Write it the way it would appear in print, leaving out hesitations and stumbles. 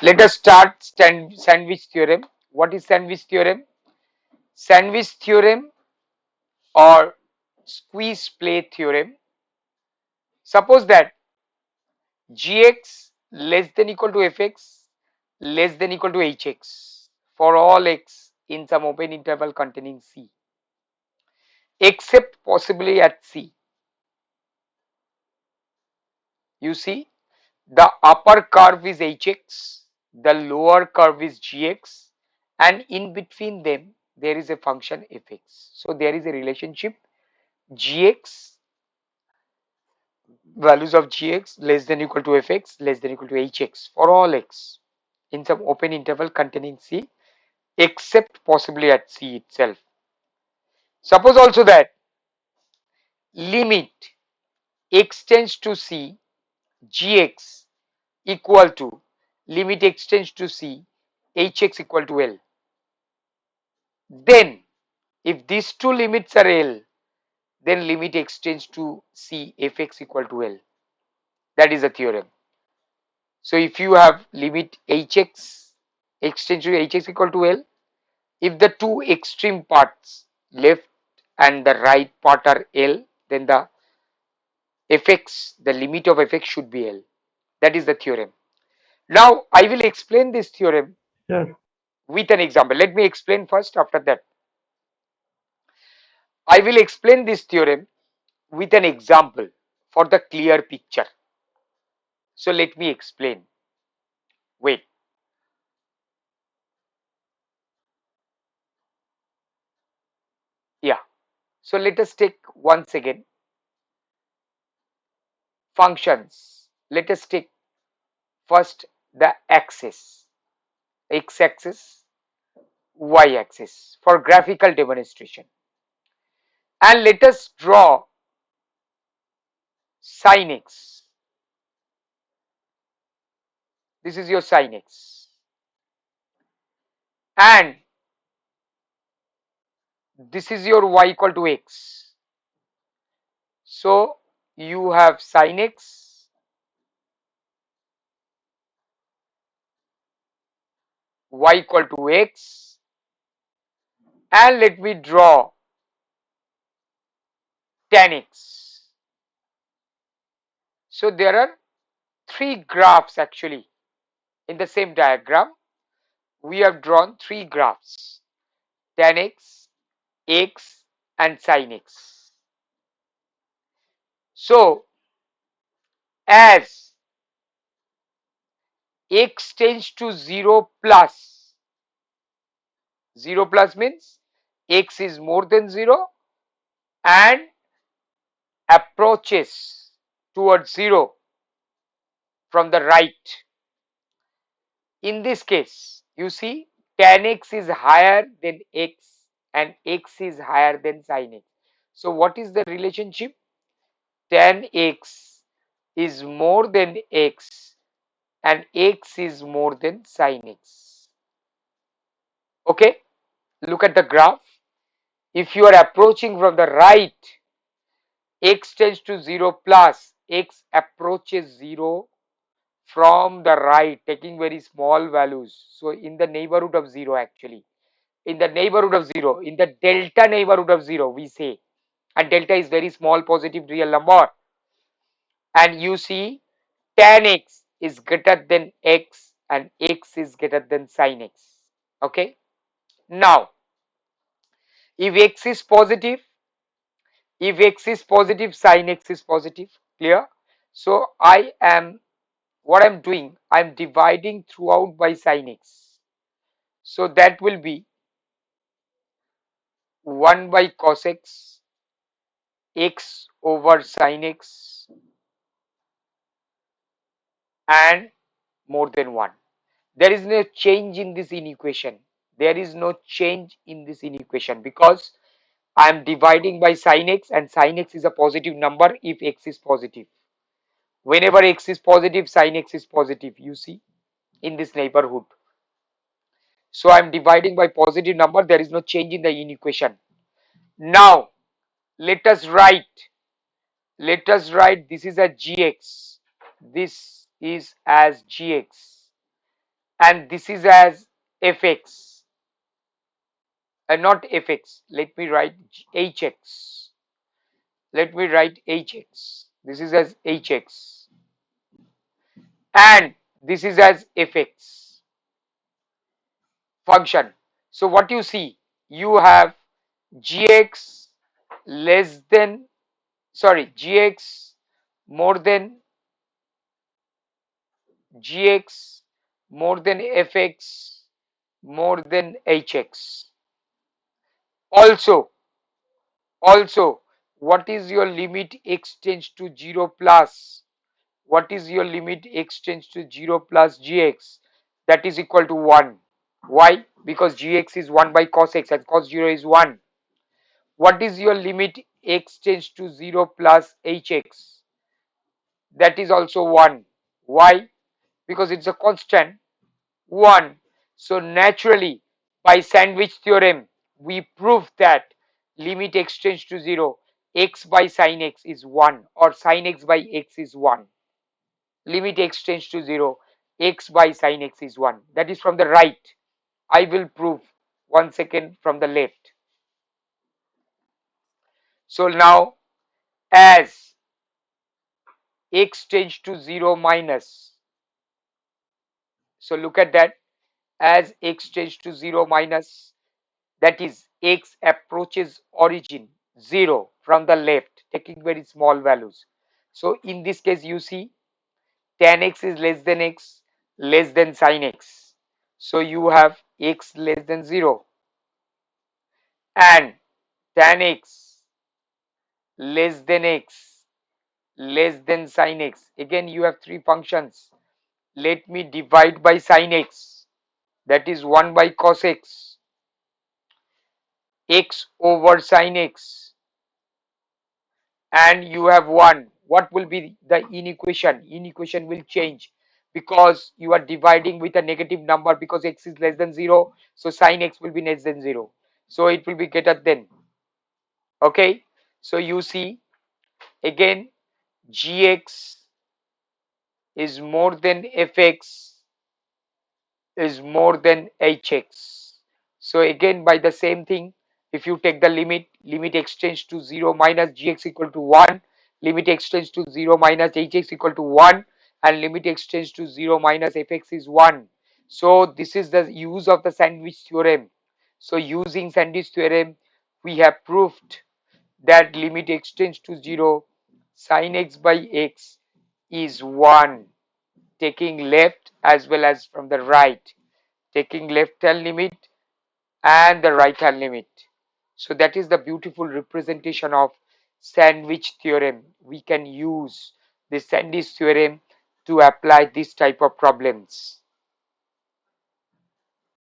Let us start sandwich theorem. What is sandwich theorem? Sandwich theorem or squeeze play theorem. Suppose that gx less than equal to fx less than equal to hx for all x in some open interval containing c, except possibly at c. You see, the upper curve is hx, the lower curve is gx, and in between them there is a function fx. So there is a relationship gx, values of gx less than equal to fx less than equal to hx for all x in some open interval containing c, except possibly at c itself. Suppose also that limit x tends to c, gx equal to limit x tends to c, hx equal to l. Then if these two limits are l, then limit x tends to c, fx equal to l. That is a theorem. So if you have limit hx, x tends to hx equal to l, if the two extreme parts left and the right part are l, then the fx, the limit of fx should be l. That is the theorem. Now I will explain this theorem Sure. with an example. Let me explain first. After that, I will explain this theorem with an example for the clear picture. So let me explain. Wait. Yeah. So let us take once again functions. Let us take first the axis, x axis, y axis for graphical demonstration. And let us draw sin x. This is your sin x. And this is your y equal to x. So you have sin x, y equal to x, and let me draw tan x. So there are three graphs actually in the same diagram. We have drawn three graphs, tan x, x, and sin x. So as x tends to 0 plus, 0 plus means x is more than 0 and approaches towards 0 from the right. In this case, you see tan x is higher than x and x is higher than sin x. So what is the relationship? Tan x is more than x and x is more than sin x. Okay, look at the graph. If you are approaching from the right, x tends to 0 plus, x approaches 0 from the right, taking very small values. So in the neighborhood of 0 actually, in the neighborhood of 0, in the delta neighborhood of 0 we say, and delta is very small positive real number, and you see tan x is greater than x and x is greater than sin x. Okay, now if x is positive, if x is positive, sin x is positive. Clear? So I am, what I'm doing, I'm dividing throughout by sin x. So that will be 1 by cos x, x over sin x, and more than 1. There is no change in this inequation. There is no change in this inequation because I am dividing by sin x and sin x is a positive number if x is positive. Whenever x is positive, sin x is positive, you see, in this neighborhood. So I am dividing by positive number, there is no change in the inequation. Now let us write this is a gx, this is as gx, and this is as fx, not fx, let me write hx, let me write hx, this is as hx, and this is as fx function. So what you see, you have gx less than, sorry, gx more than, gx more than fx more than hx. Also, what is your limit x tends to 0 plus, what is your limit x tends to 0 plus gx? That is equal to 1. Why? Because gx is 1 by cos x and cos 0 is 1. What is your limit x tends to 0 plus hx? That is also 1. Why? Because it's a constant, 1. So naturally, by sandwich theorem, we prove that limit x tends to 0, x by sine x is 1 or sine x by x is 1. Limit x tends to 0, x by sine x is 1. That is from the right. I will prove 1 second from the left. So now, as x tends to 0 minus, so look at that, as x tends to 0 minus, that is x approaches origin 0 from the left, taking very small values. So in this case, you see tan x is less than x less than sin x. So you have x less than 0 and tan x less than x less than sin x. Again, you have three functions. Let me divide by sin x, that is 1 by cos x, x over sin x, and you have 1. What will be the inequation? Inequation will change because you are dividing with a negative number, because x is less than 0, so sin x will be less than 0, so it will be greater than. Okay, so you see again, gx is more than fx is more than hx. So again, by the same thing, if you take the limit x tends to 0 minus gx equal to 1, limit x tends to 0 minus hx equal to 1, and limit x tends to 0 minus fx is 1. So this is the use of the sandwich theorem. So using sandwich theorem, we have proved that limit x tends to 0, sin x by x is 1, taking left as well as from the right, taking left hand limit and the right hand limit. So that is the beautiful representation of sandwich theorem. We can use the sandwich theorem to apply this type of problems.